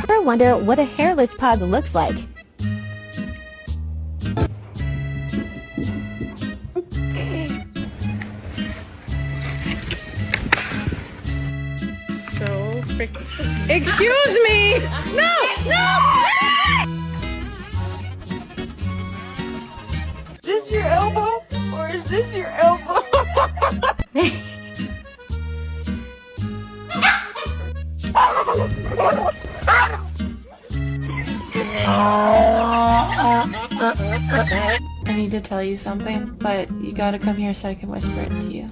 Ever wonder what a hairless pug looks like? So freaking... Excuse me! No! No! Is this your elbow? Or is this your elbow? I need to tell you something, but you gotta come here so I can whisper it to you.